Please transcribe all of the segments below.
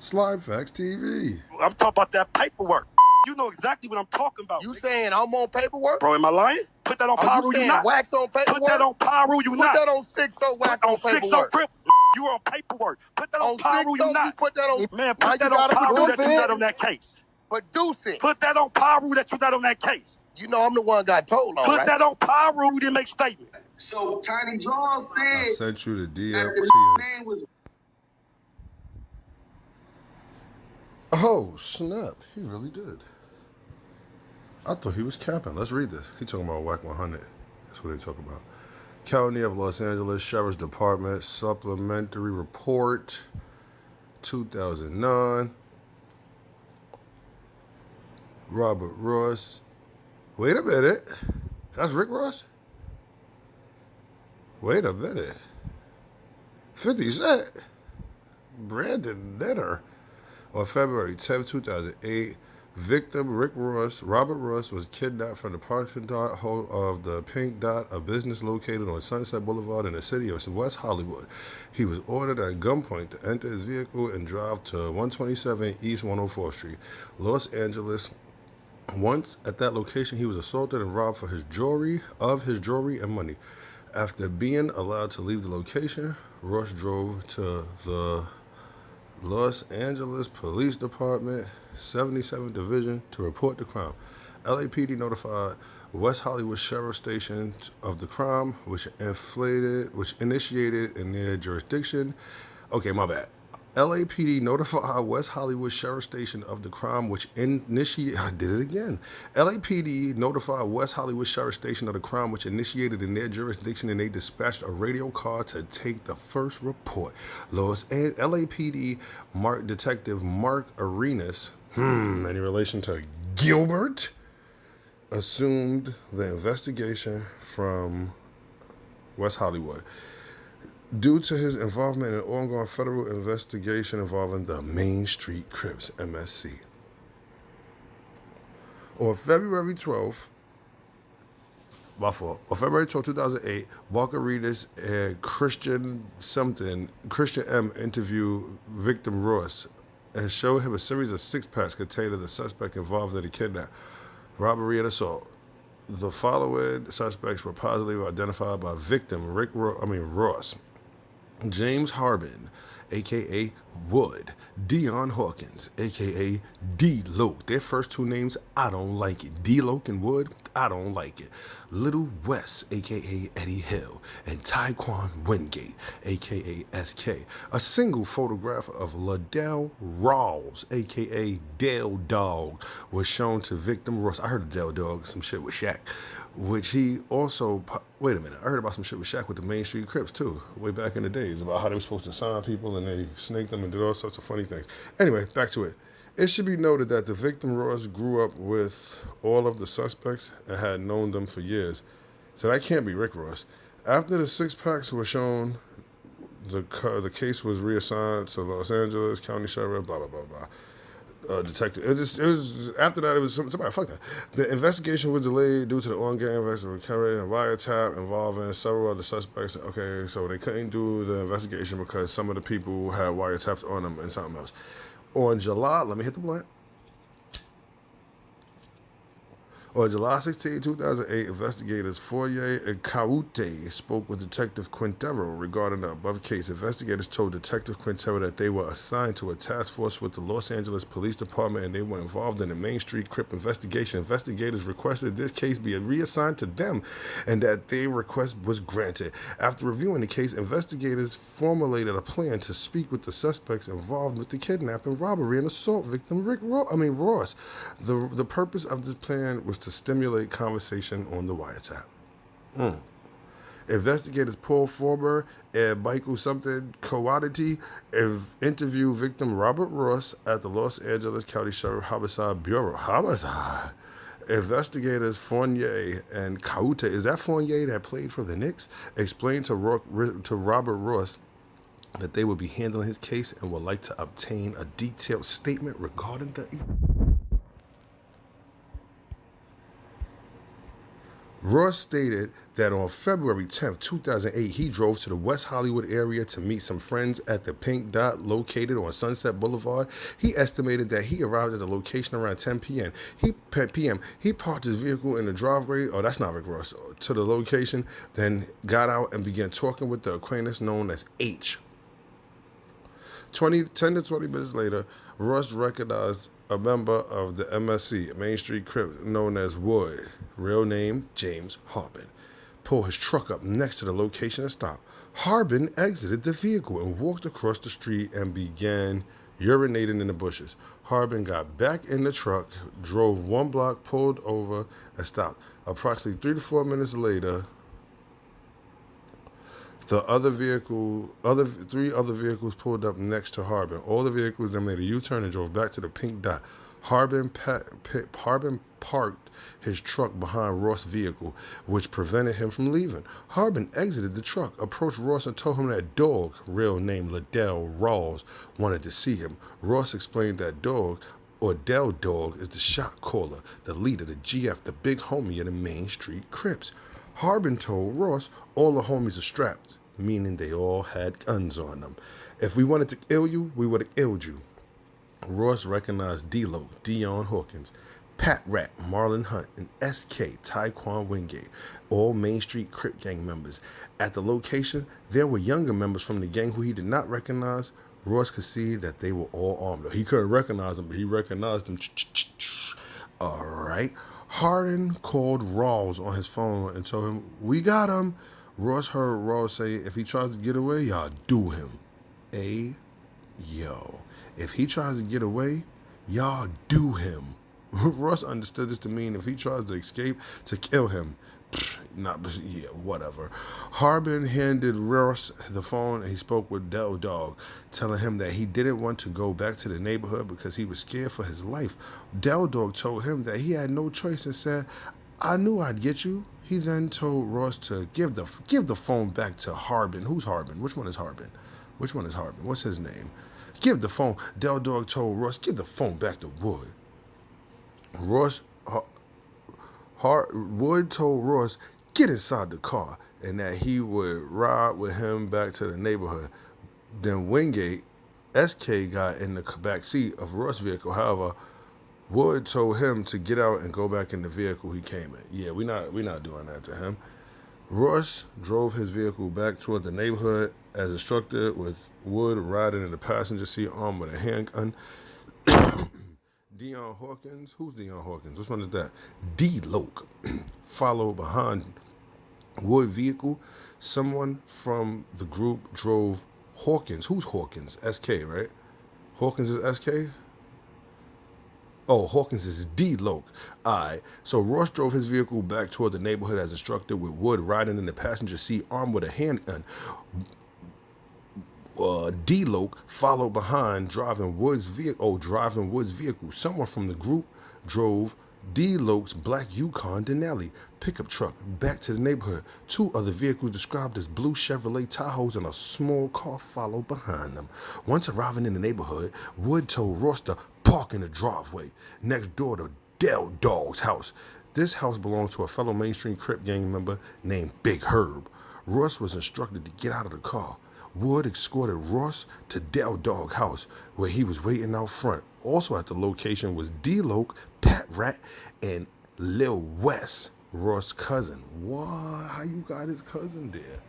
SLYMefAxX TV. I'm talking about that paperwork. You know exactly what I'm talking about. You saying I'm on paperwork? Bro, am I lying? Put that on Pyro, you not. Wax on paperwork? Put that on Pyro, you not. Put that on 6-0 wax on paperwork. Crip, you on paperwork. Put that on Pyro, you not. You put that on. Man, put that on Pyro that you not on that case. Produce it. Put that on Pyro that you not on that case. You know I'm the one got told on, Put right? that on Pyro, you didn't make statement. So Tiny Draw said I sent you the DM. the name was. Oh, snap. He really did. I thought he was capping. Let's read this. He talking about wack100. That's what they talk about. County of Los Angeles Sheriff's Department Supplementary Report 2009. Robert Ross. Wait a minute. That's Rick Ross? Wait a minute. 50 Cent. Brandon Netter. On February 10, 2008, victim Robert Ross was kidnapped from the parking lot of the Pink Dot, a business located on Sunset Boulevard in the city of West Hollywood. He was ordered at gunpoint to enter his vehicle and drive to 127 East 104th Street, Los Angeles. Once at that location, he was assaulted and robbed for his jewelry and money. After being allowed to leave the location, Ross drove to the Los Angeles Police Department 77th Division to report the crime. LAPD notified West Hollywood Sheriff Station of the crime, which initiated in their jurisdiction. Okay, my bad. LAPD notified West Hollywood Sheriff Station of the crime, which initiated. I did it again. LAPD notified West Hollywood Sheriff Station of the crime, which initiated in their jurisdiction, and they dispatched a radio car to take the first report. LAPD Detective Mark Arenas, any relation to Gilbert, assumed the investigation from West Hollywood, due to his involvement in an ongoing federal investigation involving the Main Street Crips, MSC. On February 12, 2008, Walker Reedus and Christian M interviewed victim Ross and showed him a series of six-packs containing the suspect involved in the kidnap, robbery, and assault. The following suspects were positively identified by victim Ross: James Harbin, a.k.a. Wood; Dion Hawkins, a.k.a. D-Loke. Their first two names, I don't like it. D-Loke and Wood, I don't like it. Little Wes, a.k.a. Eddie Hill; and Tyquan Wingate, a.k.a. SK. A single photograph of Ladell Rawls, a.k.a. Dale Dog, was shown to victim Ross. I heard of Dale Dog, some shit with Shaq, which he also... Wait a minute, I heard about some shit with Shaq with the Main Street Crips, too, way back in the days, about how they were supposed to sign people and they snaked them and did all sorts of funny things. Anyway, back to it. It should be noted that the victim Ross grew up with all of the suspects and had known them for years. So that can't be Rick Ross. After the six-packs were shown, the case was reassigned to Los Angeles County Sheriff, blah, blah, blah, blah. Detective. It was after that. It was somebody. Fuck that. The investigation was delayed due to the ongoing investigation carried and wiretap involving several other suspects. Okay, so they couldn't do the investigation because some of the people had wiretaps on them and something else. On July, let me hit the blunt. On July 16, 2008, investigators Fourier and Caute spoke with Detective Quintero regarding the above case. Investigators told Detective Quintero that they were assigned to a task force with the Los Angeles Police Department and they were involved in the Main Street Crip investigation. Investigators requested this case be reassigned to them and that their request was granted. After reviewing the case, investigators formulated a plan to speak with the suspects involved with the kidnapping, robbery, and assault victim Ross. The purpose of this plan was to stimulate conversation on the wiretap. Investigators Paul Forber and Michael Coadity interviewed victim Robert Ross at the Los Angeles County Sheriff Homicide Bureau. Investigators Fournier and Caute, is that Fournier that played for the Knicks, explained to Robert Ross that they would be handling his case and would like to obtain a detailed statement regarding the Ross stated that on February 10th, 2008, he drove to the West Hollywood area to meet some friends at the Pink Dot located on Sunset Boulevard. He estimated that he arrived at the location around 10 p.m. He parked his vehicle in the driveway, oh, that's not Rick Ross, to the location, then got out and began talking with the acquaintance known as H. 10 to 20 minutes later, Ross recognized a member of the MSC, Main Street Crips, known as Wood, real name James Harbin, pull his truck up next to the location and stopped. Harbin exited the vehicle and walked across the street and began urinating in the bushes. Harbin got back in the truck, drove 1 block, pulled over, and stopped. Approximately 3 to 4 minutes later, three other vehicles pulled up next to Harbin. All the vehicles then made a U-turn and drove back to the Pink Dot. Harbin parked his truck behind Ross' vehicle, which prevented him from leaving. Harbin exited the truck, approached Ross, and told him that Dog, real name Liddell Rawls, wanted to see him. Ross explained that Dog, or Del Dog, is the shot caller, the leader, the GF, the big homie of the Main Street Crips. Harbin told Ross all the homies are strapped, meaning they all had guns on them. If we wanted to kill you, we would have killed you. Ross recognized D-Lo, Dion Hawkins, Pat Rat, Marlon Hunt, and SK, Taekwon Wingate, all Main Street Crip gang members. At the location, there were younger members from the gang who he did not recognize. Ross could see that they were all armed. He couldn't recognize them, but he recognized them. All right. Hardin called Rawls on his phone and told him, "We got him." Ross heard Rawls say, "If he tries to get away, y'all do him." Yo. If he tries to get away, y'all do him. Ross understood this to mean if he tries to escape, to kill him. Whatever. Harbin handed Ross the phone and he spoke with Del Dog, telling him that he didn't want to go back to the neighborhood because he was scared for his life. Del Dog told him that he had no choice and said, "I knew I'd get you." He then told Ross to give the phone back to Harbin. Who's Harbin? Which one is Harbin? What's his name? Give the phone. Del Dog told Ross, "Give the phone back to Wood." Wood told Ross, "Get inside the car," and that he would ride with him back to the neighborhood. Then Wingate, SK, got in the back seat of Ross' vehicle. However, Wood told him to get out and go back in the vehicle he came in. Yeah, we're not doing that to him. Ross drove his vehicle back toward the neighborhood as instructed, with Wood riding in the passenger seat armed with a handgun. Dion Hawkins, who's Dion Hawkins? Which one is that? D-Loke followed behind Wood vehicle. Someone from the group drove Hawkins. Who's Hawkins? SK, right? Hawkins is SK? Oh, Hawkins is D-Loke. Alright, so Ross drove his vehicle back toward the neighborhood as instructed, with Wood riding in the passenger seat armed with a handgun. D-Loke followed behind, driving Wood's vehicle. Someone from the group drove D-Loke's black Yukon Denali pickup truck back to the neighborhood. 2 other vehicles described as blue Chevrolet Tahoes and a small car followed behind them. Once arriving in the neighborhood, Wood told Ross to park in the driveway next door to Del Dog's house. This house belonged to a fellow mainstream Crip gang member named Big Herb. Ross was instructed to get out of the car. Wood escorted Ross to Del Dog's house, where he was waiting out front. Also at the location was D-Loke, Pat Rat, and Lil Wes, Ross' cousin. Why? How you got his cousin there?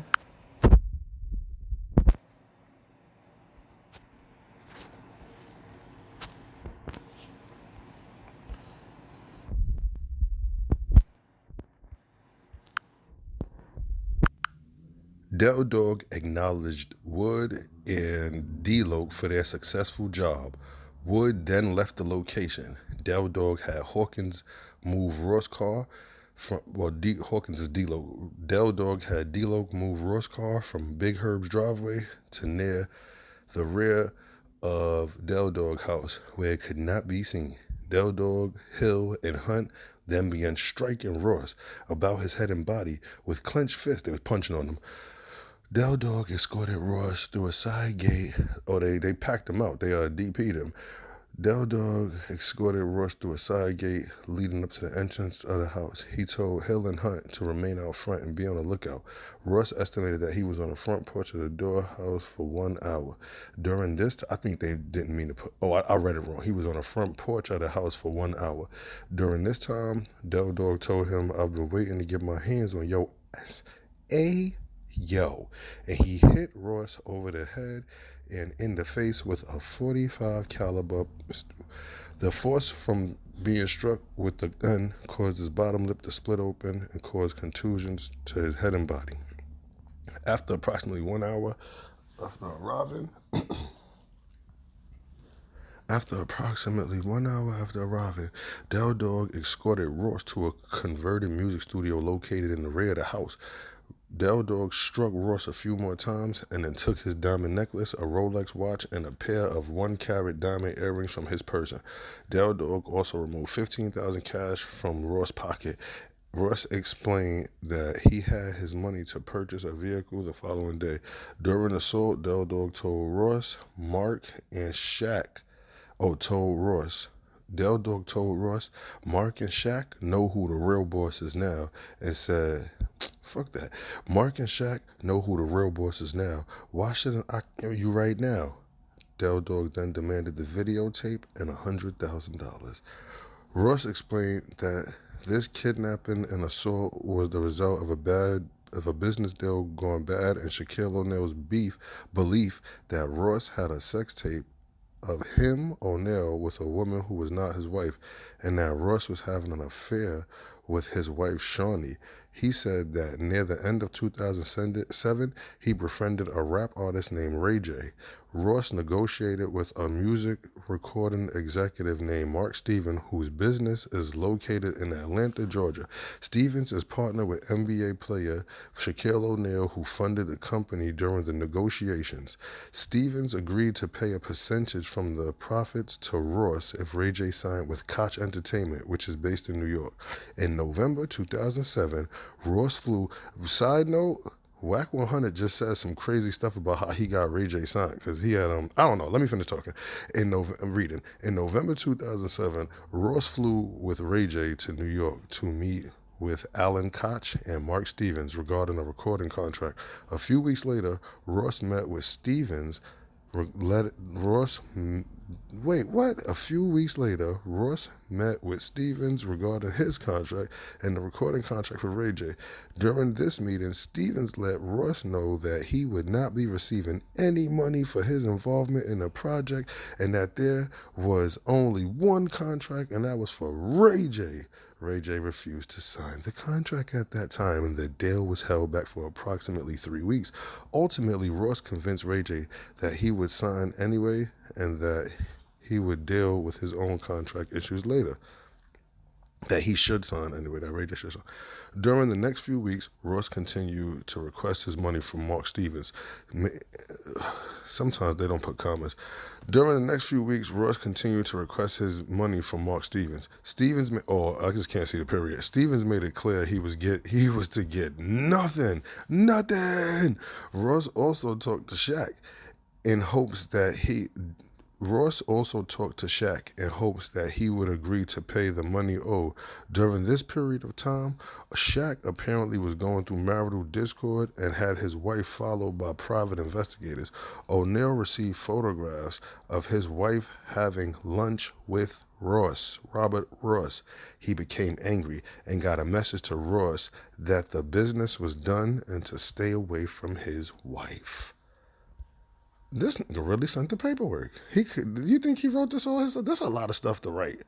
Del Dog acknowledged Wood and D-Loke for their successful job. Wood then left the location. Del Dog had Hawkins move Ross' car from, Hawkins is D-Loke. Del Dog had D-Loke move Ross' car from Big Herb's driveway to near the rear of Del Dog's house, where it could not be seen. Del Dog, Hill, and Hunt then began striking Ross about his head and body with clenched fists. They was punching on him. Del Dog escorted Ross through a side gate. They packed him out. They DP'd him. Del Dog escorted Ross through a side gate leading up to the entrance of the house. He told Hill and Hunt to remain out front and be on the lookout. Ross estimated that he was on the front porch of the door house for 1 hour. During this, I think they didn't mean to put, I read it wrong. He was on the front porch of the house for 1 hour. During this time, Del Dog told him, I've been waiting to get my hands on your ass. Yo. And he hit Ross over the head and in the face with a .45 caliber pistol. The force from being struck with the gun caused his bottom lip to split open and caused contusions to his head and body. After approximately 1 hour after arriving, Del Dog escorted Ross to a converted music studio located in the rear of the house. Del Dog struck Ross a few more times and then took his diamond necklace, a Rolex watch, and a pair of 1-carat diamond earrings from his person. Del Dog also removed $15,000 cash from Ross' pocket. Ross explained that he had his money to purchase a vehicle the following day. During the assault, Del Dog told Ross, Mark, and Shaq. Del Dog told Ross, Mark and Shaq know who the real boss is now, and said, fuck that. Mark and Shaq know who the real boss is now. Why shouldn't I kill you right now? Del Dog then demanded the videotape and $100,000. Ross explained that this kidnapping and assault was the result of a business deal going bad and Shaquille O'Neal's belief that Ross had a sex tape of him, O'Neal, with a woman who was not his wife, and that Ross was having an affair with his wife, Shawnee. He said that near the end of 2007, he befriended a rap artist named RayJ. Ross negotiated with a music recording executive named Mark Stevens, whose business is located in Atlanta, Georgia. Stevens is partnered with NBA player Shaquille O'Neal, who funded the company during the negotiations. Stevens agreed to pay a percentage from the profits to Ross if RayJ signed with Koch Entertainment, which is based in New York. In November 2007, Ross flew. Side note, wack100 just said some crazy stuff about how he got RayJ signed because he had I don't know. Let me finish talking. I'm reading. In November 2007, Ross flew with RayJ to New York to meet with Alan Koch and Mark Stevens regarding a recording contract. A few weeks later, Ross met with Stevens. A few weeks later, Ross met with Stevens regarding his contract and the recording contract for RayJ. During this meeting, Stevens let Ross know that he would not be receiving any money for his involvement in the project and that there was only one contract, and that was for RayJ. RayJ refused to sign the contract at that time, and the deal was held back for approximately 3 weeks. Ultimately, Ross convinced RayJ that he would sign anyway and that he would deal with his own contract issues later. That he should sign anyway, that RayJ should sign. During the next few weeks, Ross continued to request his money from Mark Stevens. Sometimes they don't put commas. During the next few weeks, Ross continued to request his money from Mark Stevens. I just can't see the period. Stevens made it clear he was to get nothing. Ross also talked to Shaq in hopes that he would agree to pay the money owed. During this period of time, Shaq apparently was going through marital discord and had his wife followed by private investigators. O'Neal received photographs of his wife having lunch with Robert Ross. He became angry and got a message to Ross that the business was done and to stay away from his wife. This nigga really sent the paperwork. You think he wrote this all himself? That's a lot of stuff to write.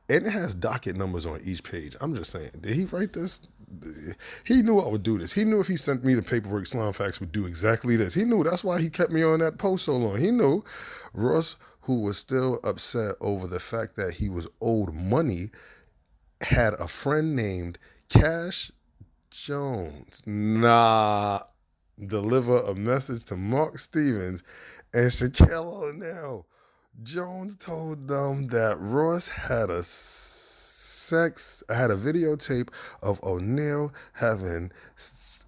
And it has docket numbers on each page. I'm just saying, did he write this? He knew I would do this. He knew if he sent me the paperwork, SLYMefAxX would do exactly this. He knew. That's why he kept me on that post so long. He knew. Ross, who was still upset over the fact that he was owed money, had a friend named Cash Jones. Deliver a message to Mark Stevens and Shaquille O'Neal. Jones told them that Ross had a sex. I had a videotape of O'Neal having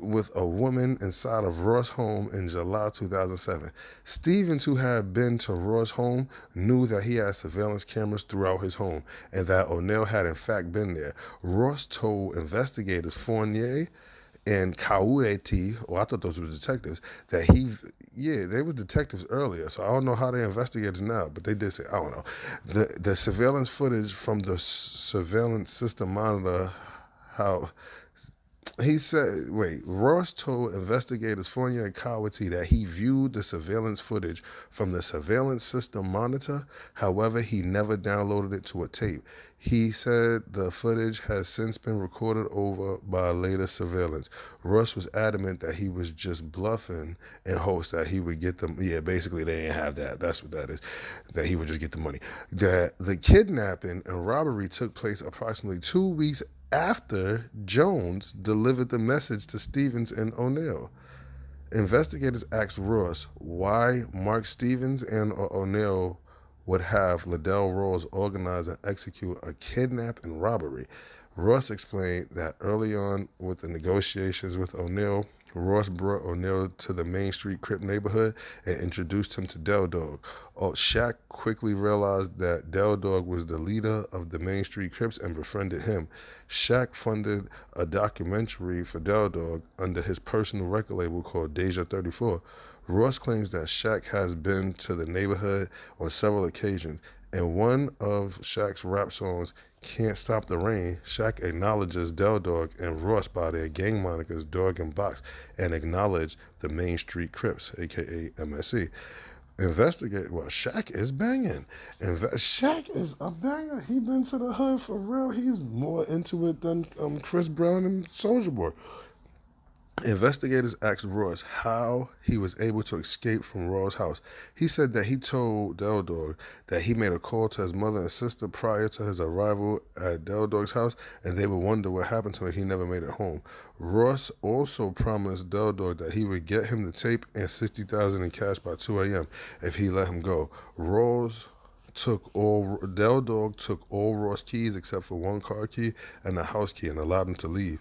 with a woman inside of Ross' home in July 2007. Stevens, who had been to Ross' home, knew that he had surveillance cameras throughout his home and that O'Neal had in fact been there. Ross told investigators Fournier and Kaueti, I thought those were detectives, that they were detectives earlier, so I don't know how they investigators now, but they did say, I don't know. The surveillance footage from the surveillance system monitor, Ross told investigators Fournier and Kaueti that he viewed the surveillance footage from the surveillance system monitor. However, he never downloaded it to a tape. He said the footage has since been recorded over by later surveillance. Ross was adamant that he was just bluffing in hopes that he would get them. Yeah, basically they didn't have that. That's what that is. That he would just get the money. That the kidnapping and robbery took place approximately 2 weeks after Jones delivered the message to Stevens and O'Neal. Investigators asked Ross why Mark Stevens and O'Neal would have Liddell Rose organize and execute a kidnap and robbery. Ross explained that early on with the negotiations with O'Neal, Ross brought O'Neal to the Main Street Crip neighborhood and introduced him to Del Dog. Shaq quickly realized that Del Dog was the leader of the Main Street Crips and befriended him. Shaq funded a documentary for Del Dog under his personal record label called Deja 34. Ross claims that Shaq has been to the neighborhood on several occasions. In one of Shaq's rap songs, Can't Stop the Rain, Shaq acknowledges Del Dog and Ross by their gang monikers Dog and Box and acknowledge the Main Street Crips, aka MSC. Shaq is banging. Shaq is a banger. He been to the hood for real. He's more into it than Chris Brown and Soulja Boy. Investigators asked Ross how he was able to escape from Raw's house. He said that he told Del Dog that he made a call to his mother and sister prior to his arrival at Del Dog's house, and they would wonder what happened to him if he never made it home. Ross also promised Del Dog that he would get him the tape and $60,000 in cash by 2 a.m. if he let him go. Del Dog took all Ross' keys except for one car key and a house key and allowed him to leave.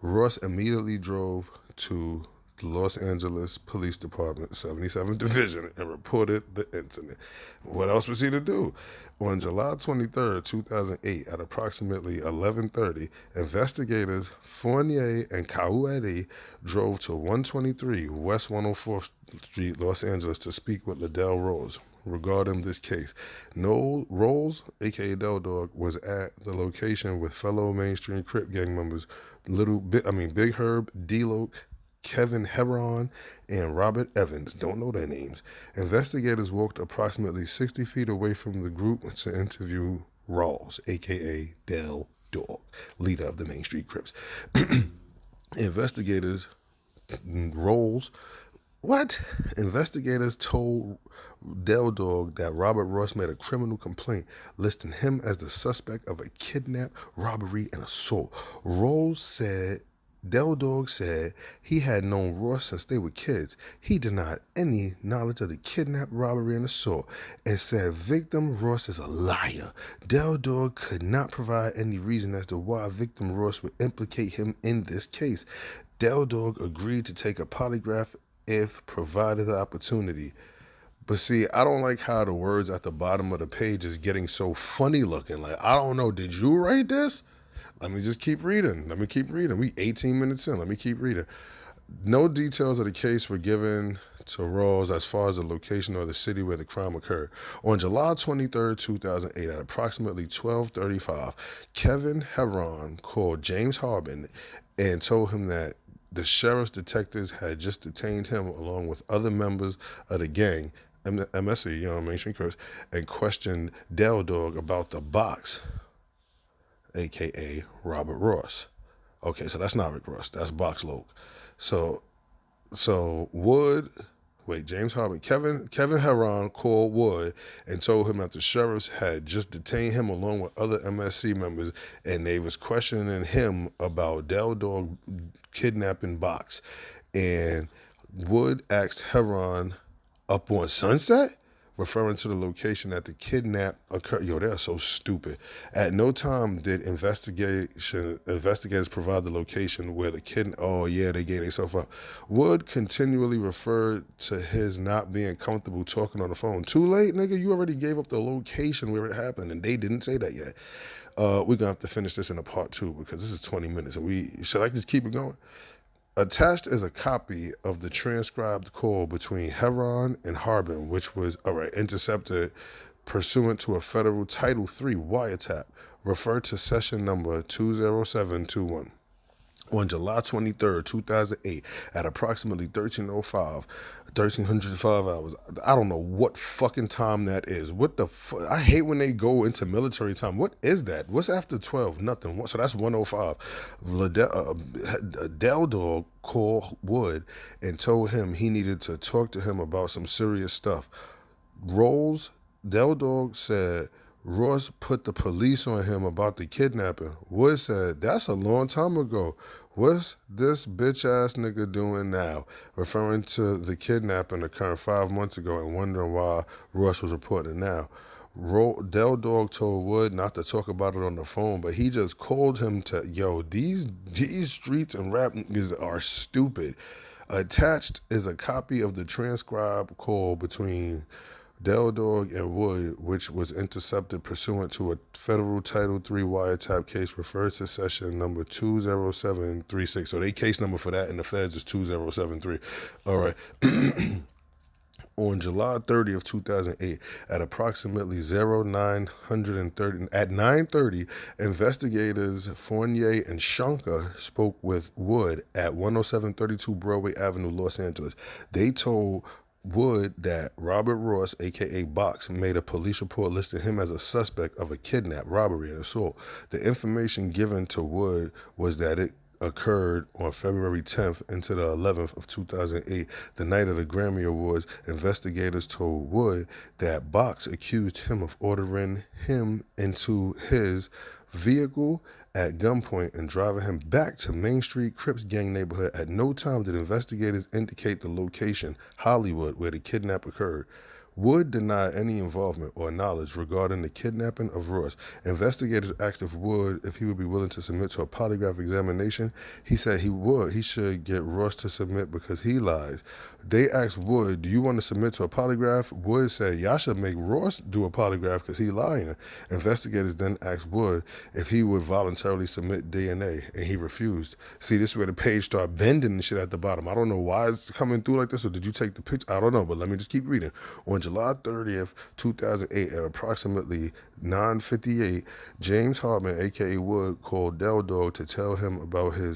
Ross immediately drove to the Los Angeles Police Department 77th Division and reported the incident. What else was he to do? On July 23, 2008, at approximately 11:30, investigators Fournier and Kaueti drove to 123 West 104th Street, Los Angeles, to speak with Liddell Rose regarding this case. Rose, aka Del Dog, was at the location with fellow mainstream Crip gang members Big Herb, D-Loke, Kevin Heron, and Robert Evans. Don't know their names. Investigators walked approximately 60 feet away from the group to interview Rawls, a.k.a. Del Dog, leader of the Main Street Crips. Investigators told Del Dog that Robert Ross made a criminal complaint listing him as the suspect of a kidnap, robbery, and assault. Del Dog said he had known Ross since they were kids. He denied any knowledge of the kidnap, robbery, and assault and said victim Ross is a liar. Del Dog could not provide any reason as to why victim Ross would implicate him in this case. Del Dog agreed to take a polygraph if provided the opportunity. But see, I don't like how the words at the bottom of the page is getting so funny looking. Like, I don't know, did you write this? Let me just keep reading. We 18 minutes in. Let me keep reading. No details of the case were given to Rawls as far as the location or the city where the crime occurred. On July 23, 2008, at approximately 12:35, Kevin Heron called James Harbin and told him that the sheriff's detectives had just detained him along with other members of the gang, MSC, Mainstream Crips, and questioned Del Dog about the box, a.k.a. Robert Ross. Okay, so that's not Rick Ross. That's Box Loke. James Harbin, Kevin Heron called Wood and told him that the sheriffs had just detained him along with other MSC members, and they was questioning him about Del Dog kidnapping Box. And Wood asked Heron, up on Sunset? referring to the location that the kidnap occurred. Yo, they're so stupid. At no time did investigators provide the location where the oh yeah, they gave themselves up. Wood continually referred to his not being comfortable talking on the phone. Too late, nigga. You already gave up the location where it happened, and they didn't say that yet. We're gonna have to finish this in a part 2 because this is 20 minutes, and should I just keep it going? Attached is a copy of the transcribed call between Heron and Harbin, which was, intercepted pursuant to a federal Title III wiretap, referred to session number 20721. On July 23rd, 2008, at approximately 1305 hours. I don't know what fucking time that is. What the fuck? I hate when they go into military time. What is that? What's after 12? Nothing. So that's 105. Del Dog called Wood and told him he needed to talk to him about some serious stuff. Del Dog said Ross put the police on him about the kidnapping. Wood said, that's a long time ago. What's this bitch-ass nigga doing now? Referring to the kidnapping occurring 5 months ago and wondering why Ross was reporting it now. Del Dog told Wood not to talk about it on the phone, but he just called him to, yo, these streets and rap niggas are stupid. Attached is a copy of the transcribed call between Del Dog and Wood, which was intercepted pursuant to a federal Title III wiretap case referred to session number 20736. So they case number for that in the feds is 2073. All right. On July 30th, 2008, at approximately 9:30, investigators Fournier and Shankar spoke with Wood at 10732 Broadway Avenue, Los Angeles. They told Wood that Robert Ross, a.k.a. Box, made a police report listing him as a suspect of a kidnap, robbery, and assault. The information given to Wood was that it occurred on February 10th into the 11th of 2008, the night of the Grammy Awards. Investigators told Wood that Box accused him of ordering him into his vehicle at gunpoint and driving him back to Main Street Crips gang neighborhood. At no time did investigators indicate the location, Hollywood, where the kidnap occurred. Wood denied any involvement or knowledge regarding the kidnapping of Ross. Investigators asked if he would be willing to submit to a polygraph examination. He said he would. He should get Ross to submit because he lies. They asked Wood, do you want to submit to a polygraph? Wood said, y'all should make Ross do a polygraph because he lying. Investigators then asked Wood if he would voluntarily submit DNA, and he refused. See, this is where the page started bending and shit at the bottom. I don't know why it's coming through like this, or did you take the picture? I don't know, but let me just keep reading. On July 30th, 2008, at approximately 9:58, James Harbin, a.k.a. Wood, called Del Dog to tell him about him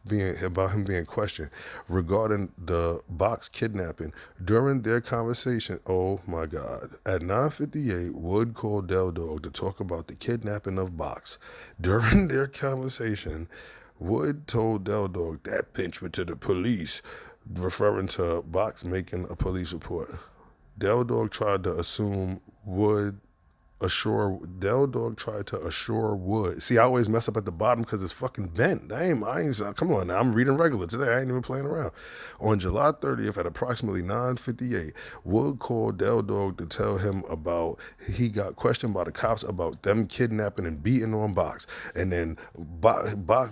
being questioned regarding the Box kidnapping. During their conversation, oh my God, at 9:58, Wood called Del Dog to talk about the kidnapping of Box. During their conversation, Wood told Del Dog that bitch went to the police, referring to Box making a police report. Del Dog tried to assure Wood. See, I always mess up at the bottom because it's fucking bent. Come on now, I'm reading regular today. I ain't even playing around. On July 30th at approximately 9:58, Wood called Del Dog to tell him about he got questioned by the cops about them kidnapping and beating on Box. And then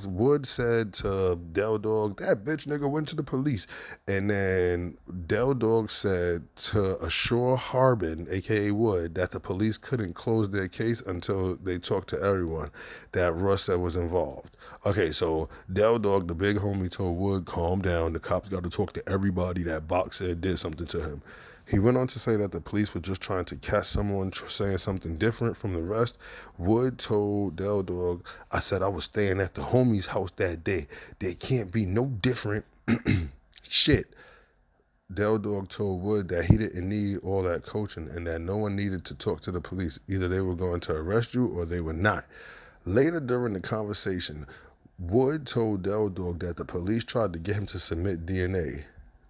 Wood said to Del Dog, that bitch nigga went to the police. And then Del Dog said to assure Harbin, aka Wood, that the police couldn't close their case until they talked to everyone that Russ said was involved. Okay, so Del Dog, the big homie, told Wood, calm down. The cops got to talk to everybody that Box said did something to him. He went on to say that the police were just trying to catch someone saying something different from the rest. Wood told Del Dog, I said I was staying at the homie's house that day. There can't be no different shit. Del Dog told Wood that he didn't need all that coaching and that no one needed to talk to the police. Either they were going to arrest you or they were not. Later during the conversation, Wood told Del Dog that the police tried to get him to submit DNA.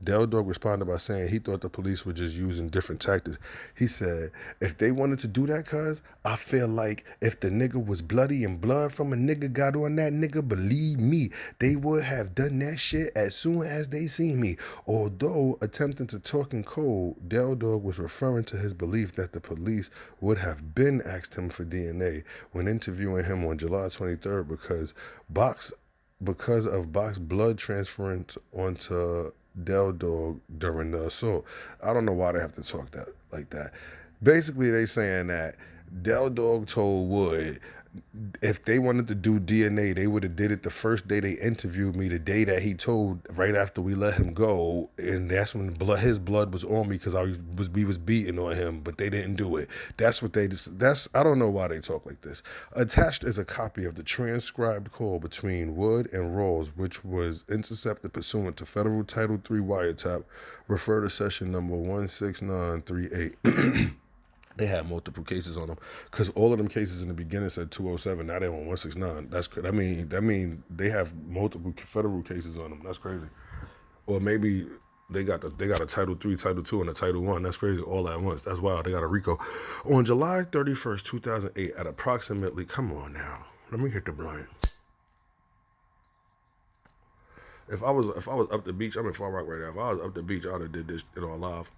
Del Dog responded by saying he thought the police were just using different tactics. He said, if they wanted to do that, cuz, I feel like if the nigga was bloody and blood from a nigga got on that nigga, believe me, they would have done that shit as soon as they seen me. Although attempting to talk in code, Del Dog was referring to his belief that the police would have been asked him for DNA when interviewing him on July 23rd because of Box blood transference onto Del Dog during the assault. I don't know why they have to talk that like that. Basically, they saying that Del Dog told Wood if they wanted to do DNA, they would have did it the first day they interviewed me, the day that he told, right after we let him go, and that's when his blood was on me because we was beating on him, but they didn't do it. That's what they just. I don't know why they talk like this. Attached is a copy of the transcribed call between Wood and Rawls, which was intercepted pursuant to Federal Title III wiretap. Refer to session number 16938. They had multiple cases on them because all of them cases in the beginning said 207. Now they on 169. That mean they have multiple federal cases on them. That's crazy. Or maybe they got a Title III, Title II, and a Title I. That's crazy all at once. That's wild. They got a RICO. On July 31st, 2008, at approximately, come on now, let me hit the blunt. If I was up the beach, I'm in Far Rock right now. If I was up the beach, I would have did this on live.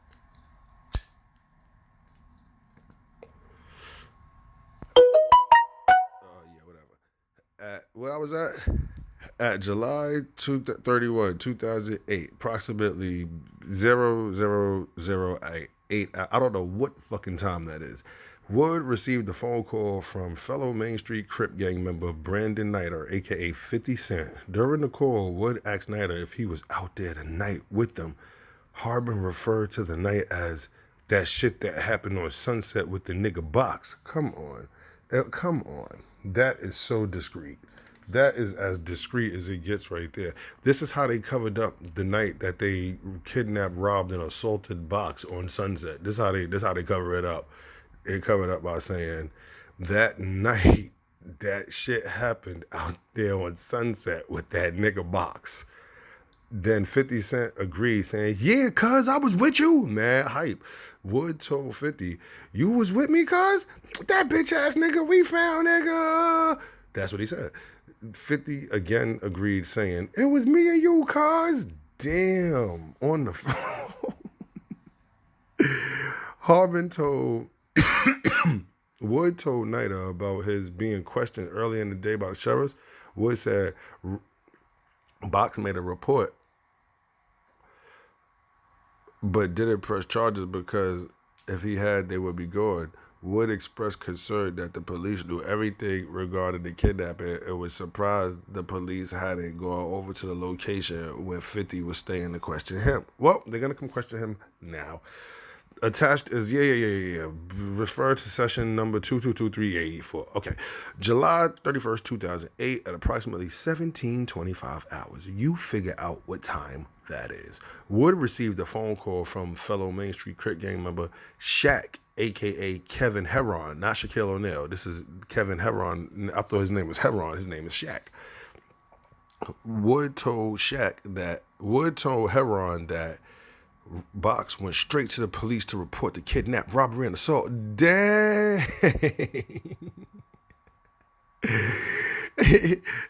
Where I was at July 31, 2008, approximately 0008. I don't know what fucking time that is. Wood received a phone call from fellow Main Street Crip gang member Brandon Nighter, aka 50 Cent. During the call, Wood asked Nighter if he was out there tonight with them. Harbin referred to the night as that shit that happened on Sunset with the nigga Box. Come on. That is so discreet. That is as discreet as it gets right there. This is how they covered up the night that they kidnapped, robbed, and assaulted Box on Sunset. This how they cover it up. They covered up by saying that night that shit happened out there on Sunset with that nigga Box. Then 50 Cent agreed, saying, yeah, cuz I was with you. Mad hype. Wood told 50, you was with me, cuz? That bitch ass nigga we found, nigga. That's what he said. 50 again agreed, saying, it was me and you, cuz. Damn. On the phone. Harbin told Wood told Nighter about his being questioned earlier in the day by the sheriffs. Wood said Box made a report but didn't press charges because if he had, they would be gone. Wood expressed concern that the police knew everything regarding the kidnapping and was surprised the police hadn't gone over to the location where 50 was staying to question him. Well, they're going to come question him now. Attached is, yeah. Refer to session number 222384. Okay. July 31st, 2008 at approximately 17:25 hours. You figure out what time that is. Wood received a phone call from fellow Main Street Crip gang member Shaq, a.k.a. Kevin Heron, not Shaquille O'Neal. This is Kevin Heron. I thought his name was Heron. His name is Shaq. Wood told Heron that Box went straight to the police to report the kidnap, robbery, and assault. Dang!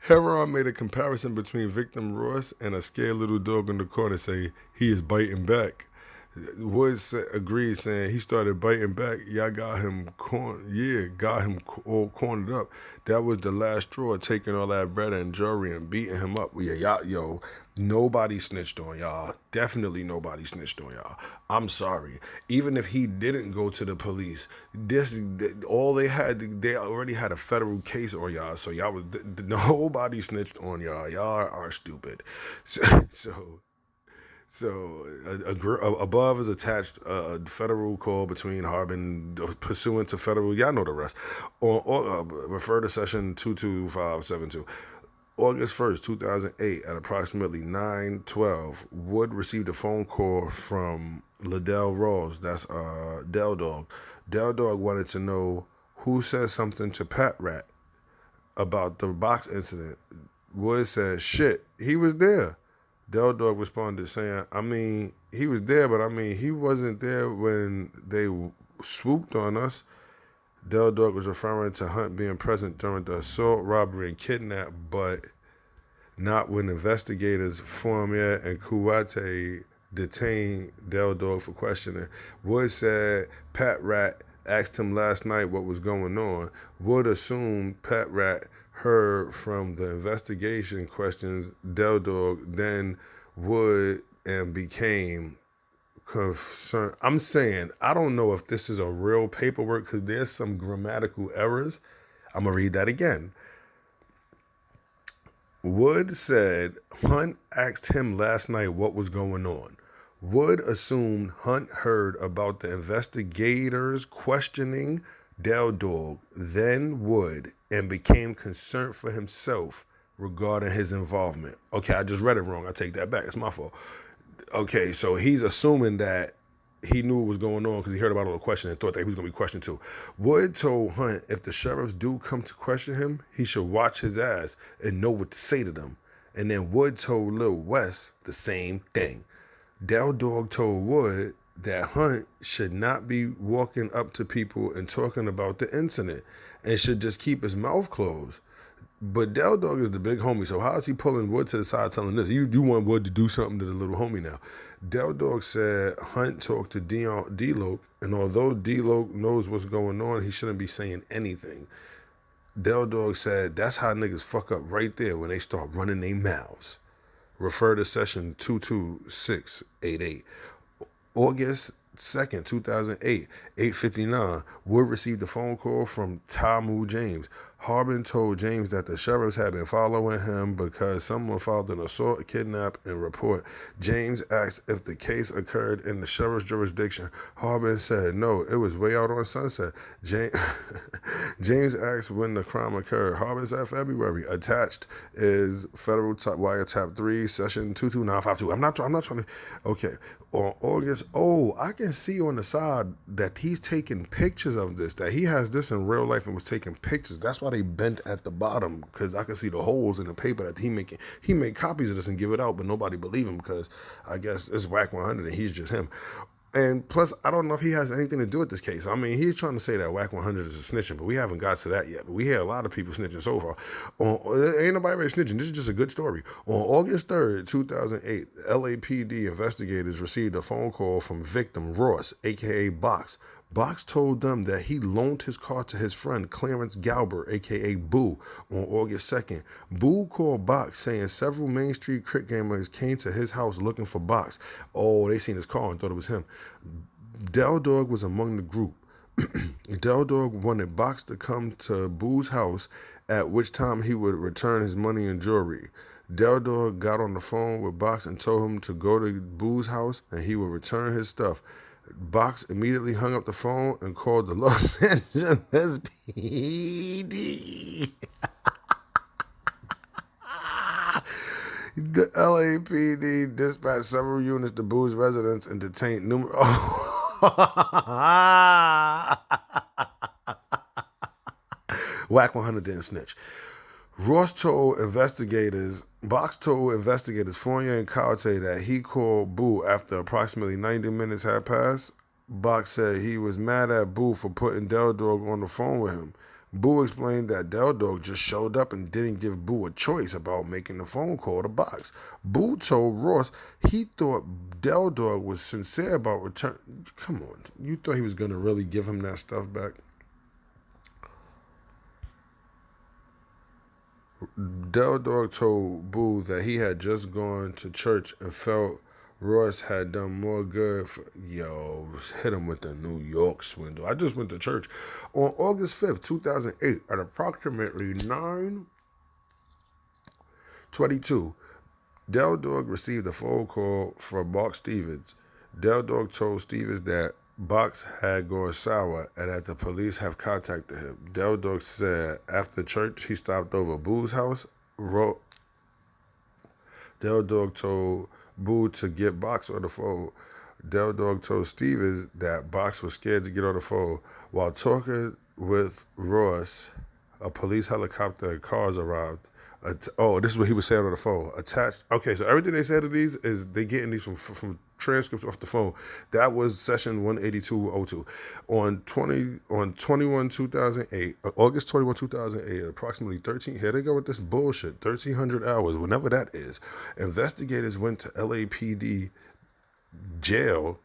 Heron made a comparison between victim Ross and a scared little dog in the corner, say he is biting back. Wood agreed, saying he started biting back. Y'all got him all cornered up. That was the last straw, taking all that bread and jewelry and beating him up. Nobody snitched on y'all. Definitely nobody snitched on y'all. I'm sorry. Even if he didn't go to the police, they already had a federal case on y'all. So y'all was nobody snitched on y'all. Y'all are stupid. So above is attached a federal call between Harbin pursuant to federal. Y'all know the rest. Or refer to session 22572. August 1st, 2008, at approximately 9:12, Wood received a phone call from Liddell Rawls. That's Del Dog. Del Dog wanted to know who said something to Pat Rat about the Box incident. Wood said, shit, he was there. Del Dog responded saying, I mean, he was there, but I mean, he wasn't there when they swooped on us. Del Dog was referring to Hunt being present during the assault, robbery, and kidnap, but not when investigators Fournier and Kuwate detained Del Dog for questioning. Wood said Pat Rat asked him last night what was going on. Wood assumed Pat Rat heard from the investigation questions Del Dog then would and became concerned. I'm saying, I don't know if this is a real paperwork because there's some grammatical errors. I'm going to read that again. Wood said Hunt asked him last night what was going on. Wood assumed Hunt heard about the investigators questioning Del Dog, then Wood, and became concerned for himself regarding his involvement. Okay, I just read it wrong. I take that back. It's my fault. Okay, so he's assuming that he knew what was going on because he heard about all the questioning and thought that he was going to be questioned too. Wood told Hunt if the sheriffs do come to question him, he should watch his ass and know what to say to them. And then Wood told Lil West the same thing. Del Dog told Wood that Hunt should not be walking up to people and talking about the incident and should just keep his mouth closed. But Del Dog is the big homie, so how is he pulling Wood to the side telling this? You want Wood to do something to the little homie now. Del Dog said Hunt talked to D-Loke, and although D-Loke knows what's going on, he shouldn't be saying anything. Del Dog said that's how niggas fuck up right there when they start running their mouths. Refer to session 22688. August 2nd, 2008, 8:59, Wood received a phone call from Tamu James. Harbin told James that the sheriffs had been following him because someone filed an assault, kidnap, and report. James asked if the case occurred in the sheriff's jurisdiction. Harbin said no, it was way out on Sunset. James asked when the crime occurred. Harbin said February. Attached is federal wiretap 3, session 22952. I'm not trying to. Okay. On August, I can see on the side that he's taking pictures of this, that he has this in real life and was taking pictures. That's why they bent at the bottom, because I can see the holes in the paper that he making. He made copies of this and give it out, but nobody believe him because I guess it's wack100 and he's just him. And plus, I don't know if he has anything to do with this case. I mean, he's trying to say that wack100 is a snitching, but we haven't got to that yet. But we hear a lot of people snitching so far. Ain't nobody really snitching. This is just a good story. On August 3rd, 2008, LAPD investigators received a phone call from victim Ross, a.k.a. Box. Box told them that he loaned his car to his friend Clarence Galber, a.k.a. Boo, on August 2nd. Boo called Box saying several Main Street Crit gamers came to his house looking for Box. They seen his car and thought it was him. Del Dog was among the group. Del Dog wanted Box to come to Boo's house, at which time he would return his money and jewelry. Del Dog got on the phone with Box and told him to go to Boo's house and he would return his stuff. Box immediately hung up the phone and called the Los Angeles PD. The LAPD dispatched several units to Boo's residence and detained numerous. Wack100 didn't snitch. Box told investigators Fournier and Caute that he called Boo after approximately 90 minutes had passed. Box said he was mad at Boo for putting Del Dog on the phone with him. Boo explained that Del Dog just showed up and didn't give Boo a choice about making the phone call to Box. Boo told Ross he thought Del Dog was sincere about return. Come on, you thought he was going to really give him that stuff back? Del Dog told Boo that he had just gone to church and felt Ross had done more good for... hit him with the New York swindle. I just went to church. On August 5th, 2008, at approximately 9:22, Del Dog received a phone call from Box Stevens. Del Dog told Stevens that Box had gone sour and that the police have contacted him. Del Dog said after church he stopped over Boo's house. Del Dog told Boo to get Box on the phone. Del Dog told Stevens that Box was scared to get on the phone. While talking with Ross, a police helicopter and cars arrived. This is what he was saying on the phone. Attached. Okay, so everything they said to these is they getting these from transcripts off the phone. That was session 18202 on 2008, August 21, 2008, approximately 13. Here they go with this bullshit. 1300 hours, whenever that is. Investigators went to LAPD jail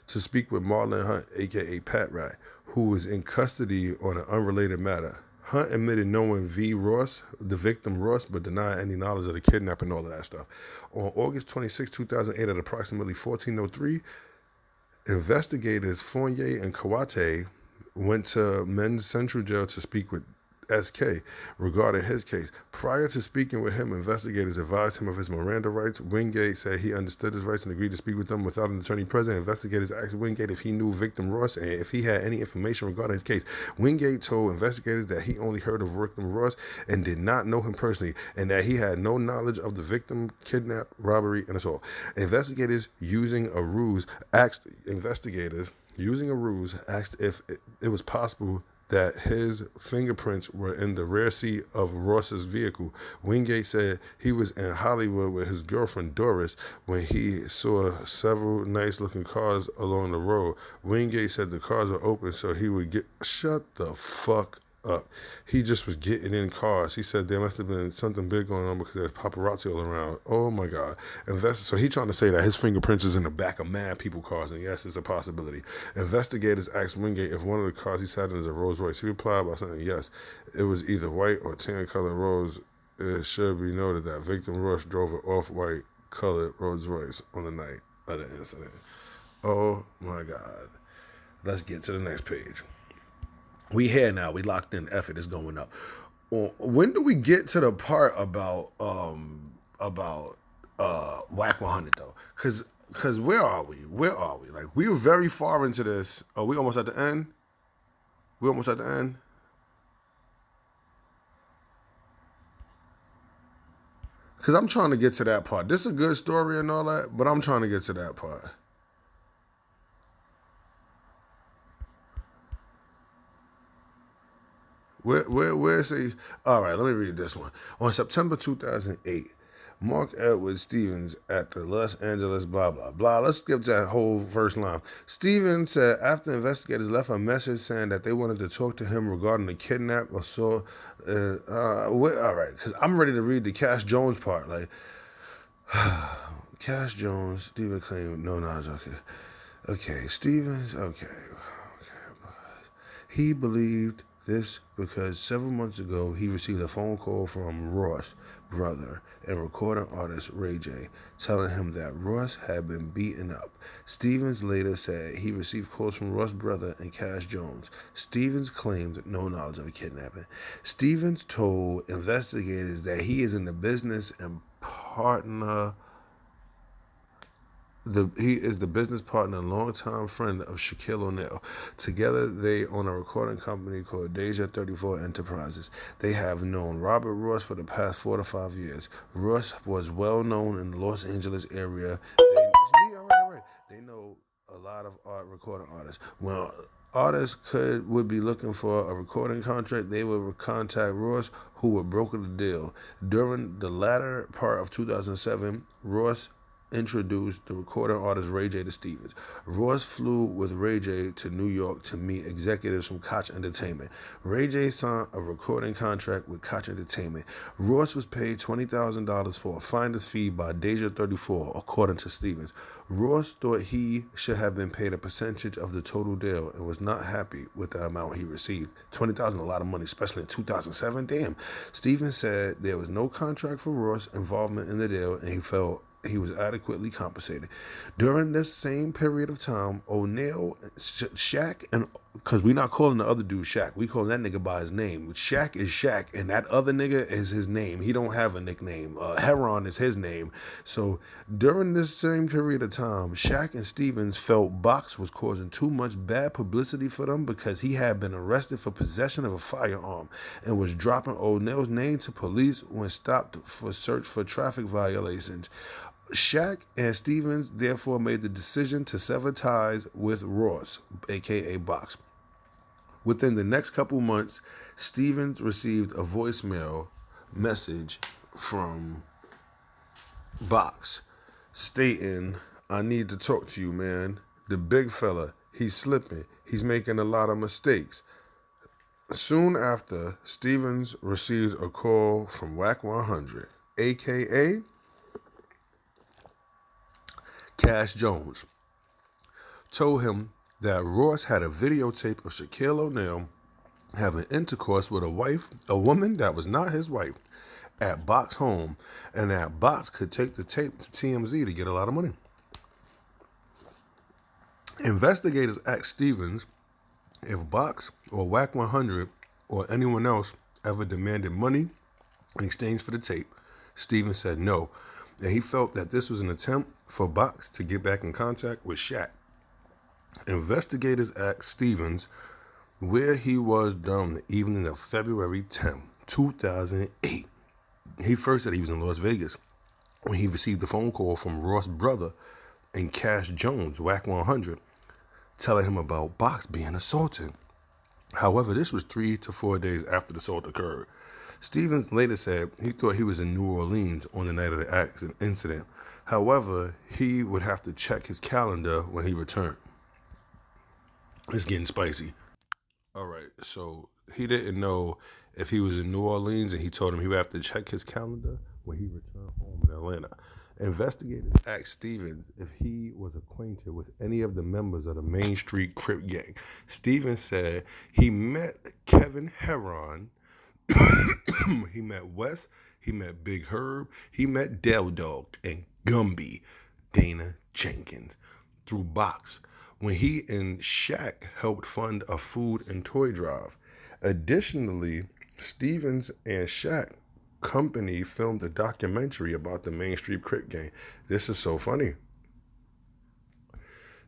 to speak with Marlon Hunt, aka Pat Rat, who was in custody on an unrelated matter. Hunt admitted knowing V. Ross, the victim Ross, but denied any knowledge of the kidnapping and all of that stuff. On August 26, 2008, at approximately 14:03, investigators Fournier and Kawate went to Men's Central Jail to speak with SK regarding his case. Prior to speaking with him, investigators advised him of his Miranda rights. Wingate said he understood his rights and agreed to speak with them without an attorney present. Investigators asked Wingate if he knew victim Ross and if he had any information regarding his case. Wingate told investigators that he only heard of victim Ross and did not know him personally, and that he had no knowledge of the victim, kidnap, robbery, and assault. Investigators using a ruse asked if it was possible that his fingerprints were in the rear seat of Ross's vehicle. Wingate said he was in Hollywood with his girlfriend Doris when he saw several nice-looking cars along the road. Wingate said the cars were open so he would get... Shut the fuck up. He just was getting in cars. He said there must have been something big going on because there's paparazzi all around. Oh my God. So he trying to say that his fingerprints is in the back of mad people cars, and yes, it's a possibility. Investigators asked Wingate if one of the cars he sat in is a Rolls Royce. He replied by saying yes, it was either white or tan colored Rolls. It should be noted that victim Ross drove an off-white colored Rolls Royce on the night of the incident. Oh my God. Let's get to the next page. We here now. We locked in. Effort is going up. When do we get to the part about wack100 though? Cause where are we? Like, we were very far into this. Are we almost at the end? Cause I'm trying to get to that part. This is a good story and all that, but I'm trying to get to that part. Where's he? All right, let me read this one. On September 2008, Mark Edward Stevens at the Los Angeles blah, blah, blah. Let's skip that whole first line. Stevens said after investigators left a message saying that they wanted to talk to him regarding the kidnap or so. All right, because I'm ready to read the Cash Jones part. Like, Cash Jones, Stevens claimed no knowledge. Okay, Stevens, okay. He believed this because several months ago he received a phone call from Ross' brother and recording artist RayJ telling him that Ross had been beaten up. Stevens later said he received calls from Ross' brother and Cash Jones. Stevens claimed no knowledge of a kidnapping. Stevens told investigators that he is in the business and partner. He is the business partner and longtime friend of Shaquille O'Neal. Together, they own a recording company called Deja 34 Enterprises. They have known Robert Ross for the past 4 to 5 years. Ross was well known in the Los Angeles area. They know a lot of recording artists. When artists would be looking for a recording contract, they would contact Ross, who would broker the deal. During the latter part of 2007, Ross introduced the recording artist RayJ to Stevens. Ross flew with RayJ to New York to meet executives from Koch Entertainment. RayJ signed a recording contract with Koch Entertainment. Ross was paid $20,000 for a finder's fee by Deja 34, according to Stevens. Ross thought he should have been paid a percentage of the total deal and was not happy with the amount he received. $20,000, a lot of money, especially in 2007. Damn. Stevens said there was no contract for Ross' involvement in the deal, and he felt he was adequately compensated. During this same period of time, O'Neal, Shaq, and because we're not calling the other dude Shaq, we call that nigga by his name. Shaq is Shaq, and that other nigga is his name. He don't have a nickname. Heron is his name. So during this same period of time, Shaq and Stevens felt Box was causing too much bad publicity for them because he had been arrested for possession of a firearm and was dropping O'Neal's name to police when stopped for search for traffic violations. Shaq and Stevens therefore made the decision to sever ties with Ross, aka Box. Within the next couple months, Stevens received a voicemail message from Box stating, "I need to talk to you, man. The big fella, he's slipping. He's making a lot of mistakes." Soon after, Stevens receives a call from wack100, a.k.a. Cash Jones, told him that Ross had a videotape of Shaquille O'Neal having intercourse with a woman that was not his wife, at Box's home, and that Box could take the tape to TMZ to get a lot of money. Investigators asked Stevens if Box or wack100 or anyone else ever demanded money in exchange for the tape. Stevens said no, and he felt that this was an attempt for Box to get back in contact with Shaq. Investigators asked Stevens where he was during the evening of February 10, 2008. He first said he was in Las Vegas when he received a phone call from Ross' brother and Cash Jones, wack100, telling him about Box being assaulted. However, this was 3 to 4 days after the assault occurred. Stevens later said he thought he was in New Orleans on the night of the incident. However, he would have to check his calendar when he returned. It's getting spicy. All right, so he didn't know if he was in New Orleans, and he told him he would have to check his calendar when he returned home in Atlanta. Investigators asked Stevens if he was acquainted with any of the members of the Main Street Crip gang. Stevens said he met Kevin Heron, he met Wes, he met Big Herb, he met Del Dog and Gumby, Dana Jenkins, through Box, when he and Shaq helped fund a food and toy drive. Additionally, Stevens and Shaq company filmed a documentary about the Main Street Crip gang. This is so funny.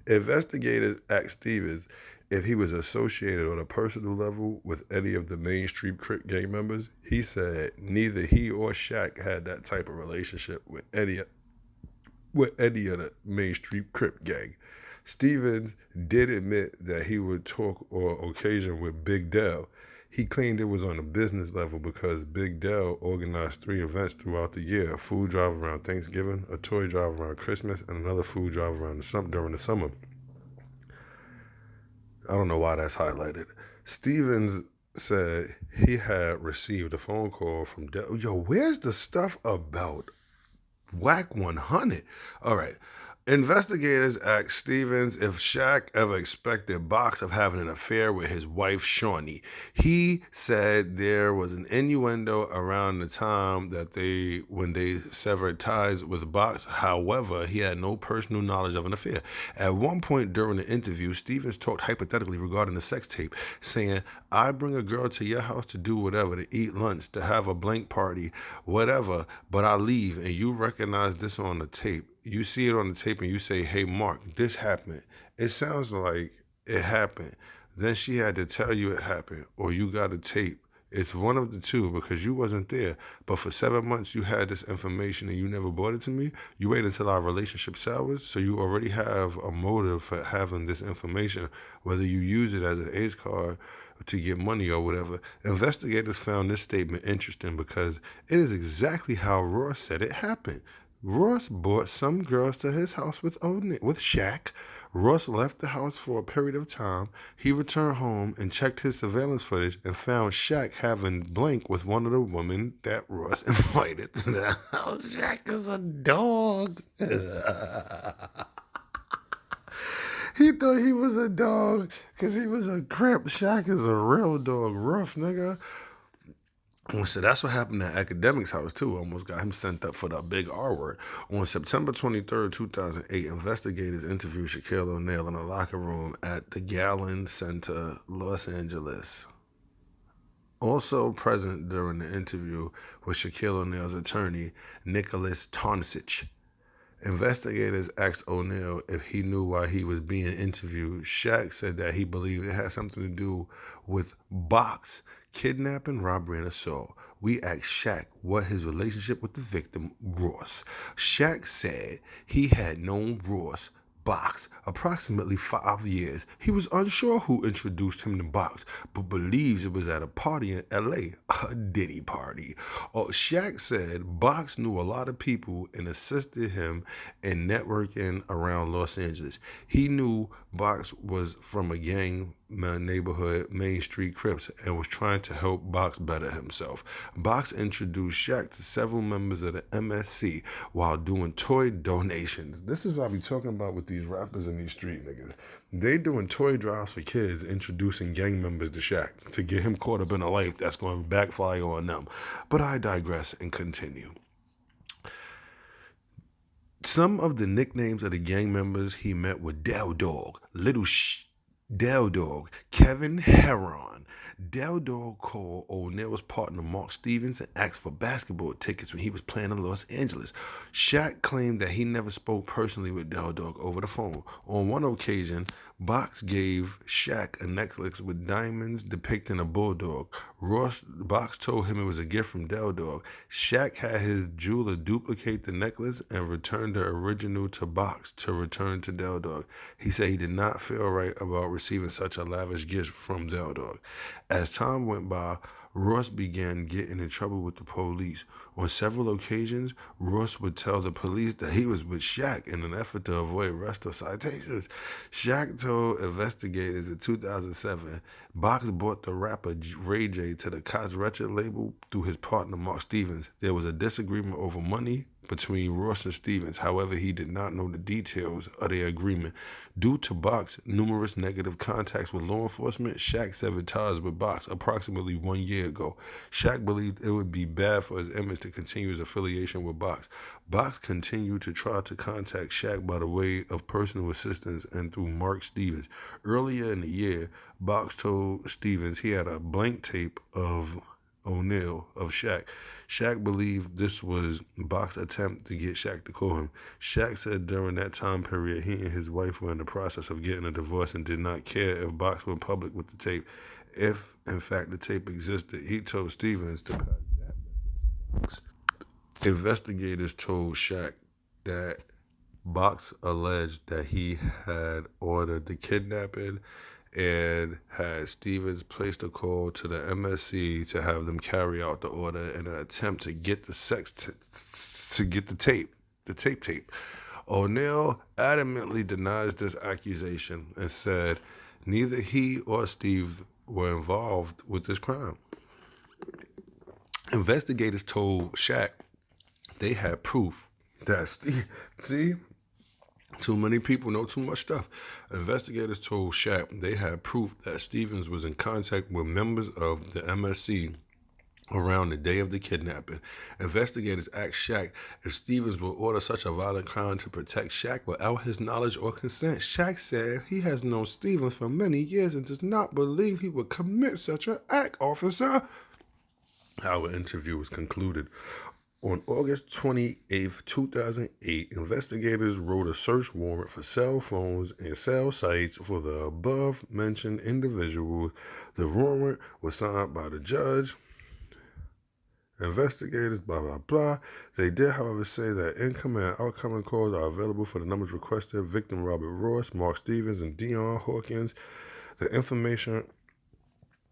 Investigators asked Stevens if he was associated on a personal level with any of the Main Street Crip gang members. He said neither he or Shaq had that type of relationship with any of the Main Street Crip gang. Stevens did admit that he would talk on occasion with Big Del. He claimed it was on a business level because Big Del organized 3 events throughout the year: a food drive around Thanksgiving, a toy drive around Christmas, and another food drive during the summer. I don't know why that's highlighted. Stevens said he had received a phone call from Del. Yo, where's the stuff about wack100? All right. Investigators asked Stevens if Shaq ever expected Box of having an affair with his wife, Shawnee. He said there was an innuendo around the time that when they severed ties with Box. However, he had no personal knowledge of an affair. At one point during the interview, Stevens talked hypothetically regarding the sex tape, saying, "I bring a girl to your house to do whatever, to eat lunch, to have a blank party, whatever, but I leave and you recognize this on the tape. You see it on the tape and you say, 'Hey, Mark, this happened.' It sounds like it happened. Then she had to tell you it happened, or you got a tape. It's one of the two because you wasn't there. But for 7 months you had this information and you never brought it to me. You waited until our relationship sours, so you already have a motive for having this information, whether you use it as an ace card to get money or whatever." Investigators found this statement interesting because it is exactly how Ross said it happened. Ross brought some girls to his house with Shaq. Ross left the house for a period of time. He returned home and checked his surveillance footage and found Shaq having blank with one of the women that Ross invited to the house. Shaq is a dog. He thought he was a dog because he was a Crip. Shaq is a real dog. Rough, nigga. So that's what happened at Academic's house, too. Almost got him sent up for the big R word. On September 23rd, 2008, investigators interviewed Shaquille O'Neal in a locker room at the Gallon Center, Los Angeles. Also present during the interview was Shaquille O'Neal's attorney, Nicholas Tonsich. Investigators asked O'Neal if he knew why he was being interviewed. Shaq said that he believed it had something to do with Box kidnapping, robbery, and assault. We asked Shaq what his relationship with the victim, Ross. Shaq said he had known Ross Box approximately 5 years. He was unsure who introduced him to Box, but believes it was at a party in LA, a Diddy party. Shaq said Box knew a lot of people and assisted him in networking around Los Angeles. He knew Box was from a gang neighborhood, Main Street Crips, and was trying to help Box better himself. Box introduced Shaq to several members of the MSC while doing toy donations. This is what I be talking about with these rappers and these street niggas. They doing toy drives for kids, introducing gang members to Shaq to get him caught up in a life that's going to backfire on them. But I digress and continue. Some of the nicknames of the gang members he met were Del Dog, Del Dog, Kevin Heron. Del Dog called O'Neal's partner Mark Stevens and asked for basketball tickets when he was playing in Los Angeles. Shaq claimed that he never spoke personally with Del Dog over the phone. On one occasion, Box gave Shaq a necklace with diamonds depicting a bulldog. Box told him it was a gift from Del Dog. Shaq had his jeweler duplicate the necklace and return the original to Box to return to Del Dog. He said he did not feel right about receiving such a lavish gift from Del Dog. As time went by, Ross began getting in trouble with the police. On several occasions, Ross would tell the police that he was with Shaq in an effort to avoid arrest or citations. Shaq told investigators in 2007, Box bought the rapper RayJ to the Cops record label through his partner Mark Stevens. There was a disagreement over money between Ross and Stevens. However, he did not know the details of their agreement. Due to Box's numerous negative contacts with law enforcement, Shaq severed ties with Box approximately 1 year ago. Shaq believed it would be bad for his image to continue his affiliation with Box. Box continued to try to contact Shaq by the way of personal assistance and through Mark Stevens. Earlier in the year, Box told Stevens he had a blank tape of O'Neal of Shaq. Shaq believed this was Box's attempt to get Shaq to call him. Shaq said during that time period, he and his wife were in the process of getting a divorce and did not care if Box went public with the tape. If, in fact, the tape existed, he told Stevens to pass that Box. Investigators told Shaq that Box alleged that he had ordered the kidnapping and had Stevens placed a call to the MSC to have them carry out the order in an attempt to get the tape. O'Neal adamantly denies this accusation and said neither he or Steve were involved with this crime. Investigators told Shaq they had proof that too many people know too much stuff. Investigators told Shaq they had proof that Stevens was in contact with members of the MSC around the day of the kidnapping. Investigators asked Shaq if Stevens would order such a violent crime to protect Shaq without his knowledge or consent. Shaq said he has known Stevens for many years and does not believe he would commit such an act, officer. Our interview was concluded. On August 28, 2008, investigators wrote a search warrant for cell phones and cell sites for the above-mentioned individuals. The warrant was signed by the judge, investigators, blah, blah, blah. They did, however, say that incoming and outgoing calls are available for the numbers requested. Victim Robert Ross, Mark Stevens, and Dion Hawkins. The information...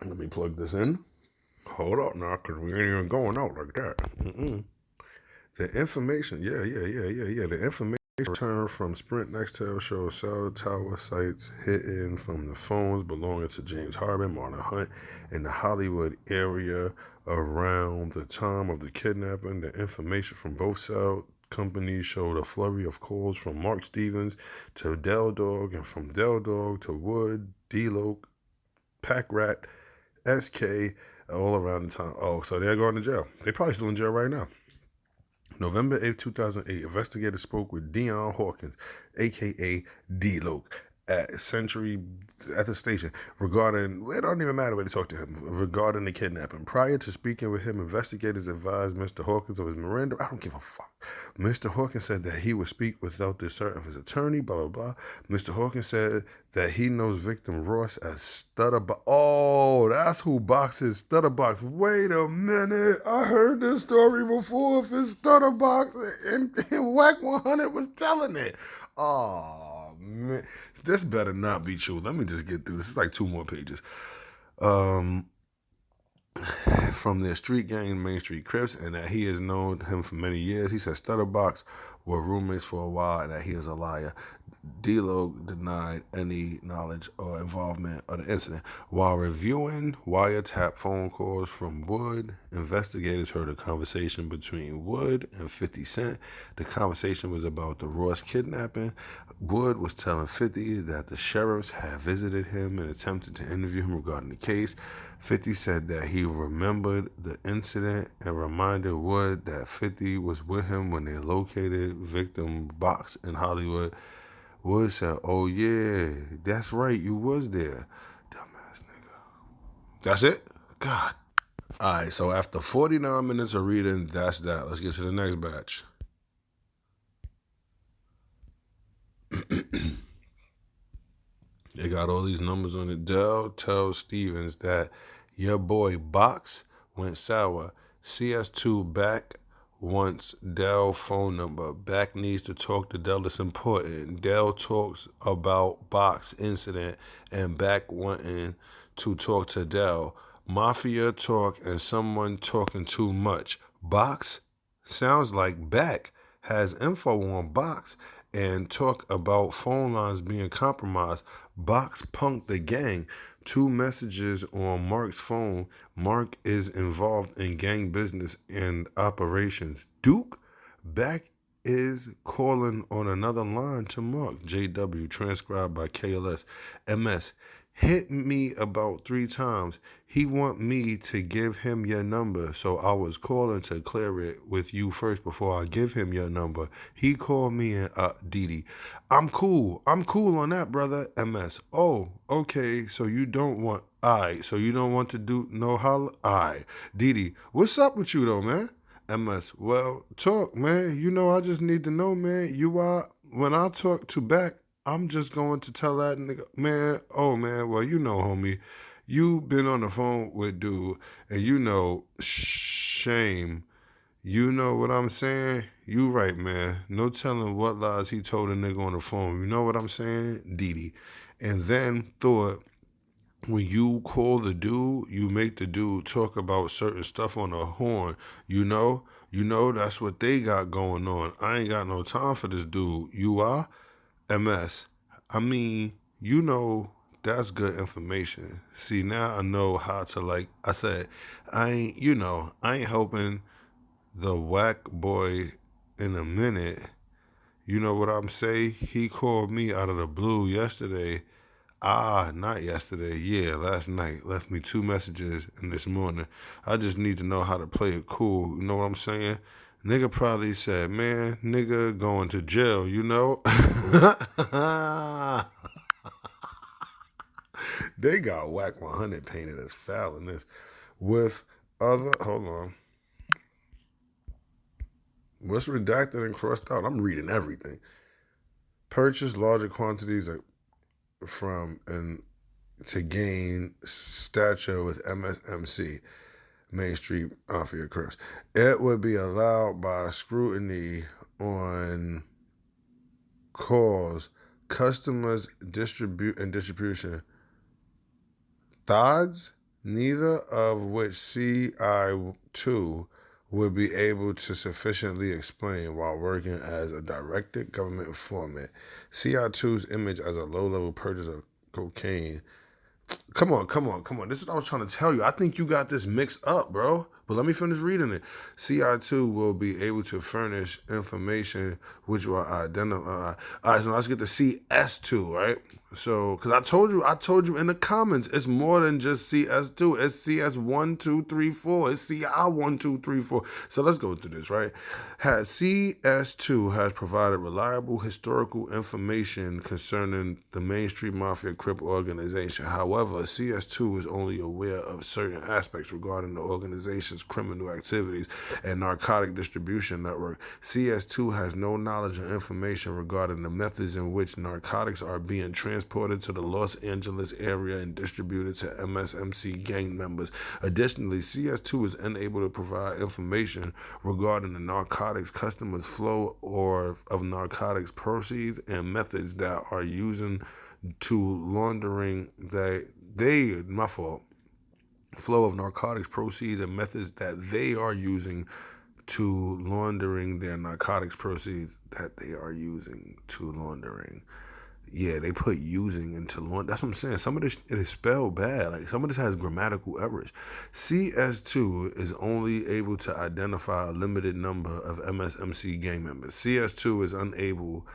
Let me plug this in. Hold up now, because we ain't even going out like that. The information, the information returned from Sprint Nextel shows cell tower sites hidden from the phones belonging to James Harden, Marlon Hunt, in the Hollywood area around the time of the kidnapping. The information from both cell companies showed a flurry of calls from Mark Stevens to Del Dog and from Del Dog to Wood, D-Loc, Pack Rat, SK, all around the time. Oh, so they're going to jail. They're probably still in jail right now. November 8, 2008, investigators spoke with Dion Hawkins, a.k.a. D-Loc, at the station regarding, it don't even matter where they talk to him, regarding the kidnapping. Prior to speaking with him, investigators advised Mr. Hawkins of his Miranda. I don't give a fuck. Mr. Hawkins said that he would speak without the cert of his attorney, blah, blah, blah. Mr. Hawkins said that he knows victim Ross as Stutterbox. Oh, that's who Box is, Stutterbox. Wait a minute. I heard this story before. If it's Stutterbox and wack100 was telling it. Oh, man. This better not be true. Let me just get through this. It's like 2 more pages. From their street gang, Main Street Crips, and that he has known him for many years. He said Stutterbox were roommates for a while and that he is a liar. D-Lo denied any knowledge or involvement of the incident. While reviewing wiretap phone calls from Wood, investigators heard a conversation between Wood and 50 Cent. The conversation was about the Ross kidnapping. Wood was telling 50 that the sheriffs had visited him and attempted to interview him regarding the case. 50 said that he remembered the incident and reminded Wood that 50 was with him when they located victim Box in Hollywood. Wood said, "Oh yeah, that's right, you was there." Dumbass nigga. That's it? God. Alright, so after 49 minutes of reading, that's that. Let's get to the next batch. They got all these numbers on it. Dell tells Stevens that your boy Box went sour. CS2 back wants Dell phone number. Back needs to talk to Dell. It's important. Dell talks about Box incident and Back wanting to talk to Dell. Mafia talk and someone talking too much. Box sounds like Back has info on Box and talk about phone lines being compromised. Box punked the gang. 2 messages on Mark's phone. Mark is involved in gang business and operations. Duke Back is calling on another line to Mark. JW, transcribed by KLS. MS, hit me about 3 times. He want me to give him your number, so I was calling to clear it with you first before I give him your number. He called me and Didi. I'm cool on that, brother. MS, oh, okay, so you don't want, so you don't want to do no holla, Didi, what's up with you though, man? MS, well, talk, man. You know, I just need to know, man. You are, when I talk to Back, I'm just going to tell that nigga, man, oh, man, well, you know, homie, you been on the phone with dude, and you know, shame, you know what I'm saying? You right, man. No telling what lies he told a nigga on the phone. You know what I'm saying? Didi. And then thought, when you call the dude, you make the dude talk about certain stuff on the horn. You know, that's what they got going on. I ain't got no time for this dude. You are? MS. I mean, you know, that's good information. See, now I know how to, like I said, I ain't helping the whack boy in a minute. You know what I'm saying? He called me out of the blue yesterday. Not yesterday. Yeah, last night. Left me 2 messages in this morning. I just need to know how to play it cool. You know what I'm saying? Nigga probably said, man, nigga going to jail, you know? They got wack100 painted as foul in this. With other, hold on. What's redacted and crossed out? I'm reading everything. Purchase larger quantities from and to gain stature with MSMC, Main Street Mafia Crips. It would be allowed by scrutiny on calls, customers, distribution. Thoughts, neither of which CI2 would be able to sufficiently explain while working as a directed government informant. CI2's image as a low-level purchaser of cocaine. Come on. This is what I was trying to tell you. I think you got this mixed up, bro. But let me finish reading it. CI2 will be able to furnish information which will identify. All right, so let's get to CS2, right? So, because I told you in the comments, it's more than just CS2. It's CS1, 2, 3, 4. It's CI1, 2, 3, 4. So let's go through this, right? CS2 has provided reliable historical information concerning the Main Street Mafia Crip organization. However, CS2 is only aware of certain aspects regarding the organization licensed criminal activities and narcotic distribution network. CS2 has no knowledge or information regarding the methods in which narcotics are being transported to the Los Angeles area and distributed to MSMC gang members. Additionally, CS2 is unable to provide information regarding the narcotics customers' flow or of narcotics proceeds and methods that are using to laundering flow of narcotics proceeds and methods that they are using to laundering their narcotics proceeds that they are using to laundering. Yeah, they put using into laundering. That's what I'm saying. Some of this it is spelled bad. Like some of this has grammatical errors. CS2 is only able to identify a limited number of MSMC gang members. CS2 is unable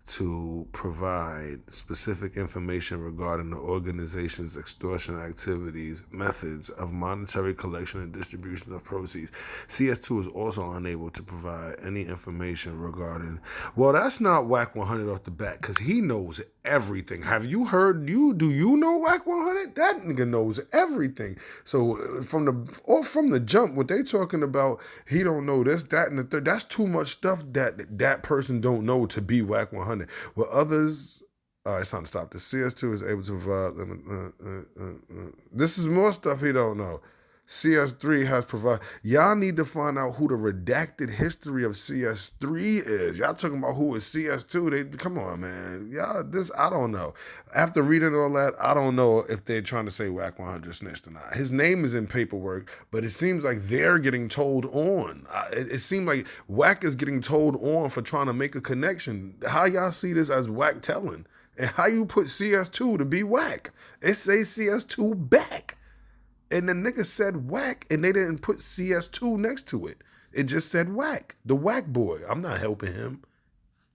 to provide specific information regarding the organization's extortion activities, methods of monetary collection and distribution of proceeds. CS2 is also unable to provide any information regarding, well, that's not wack100 off the bat, because he knows everything. Have you heard, do you know wack100? That nigga knows everything. So from the jump, what they talking about, he don't know this, that, and the third, that's too much stuff that person don't know to be wack100. Well, others, it's time to stop this. CS2 is able to provide, this is more stuff he don't know. CS3 has provided, y'all need to find out who the redacted history of CS3 is. Y'all talking about who is CS2, come on, man. Y'all, I don't know. After reading all that, I don't know if they're trying to say wack100 snitched or not. His name is in paperwork, but it seems like they're getting told on. It seems like Wack is getting told on for trying to make a connection. How y'all see this as Wack telling? And how you put CS2 to be Wack? It says CS2 back. And the nigga said Wack, and they didn't put CS2 next to it. It just said Wack, the Wack boy. I'm not helping him.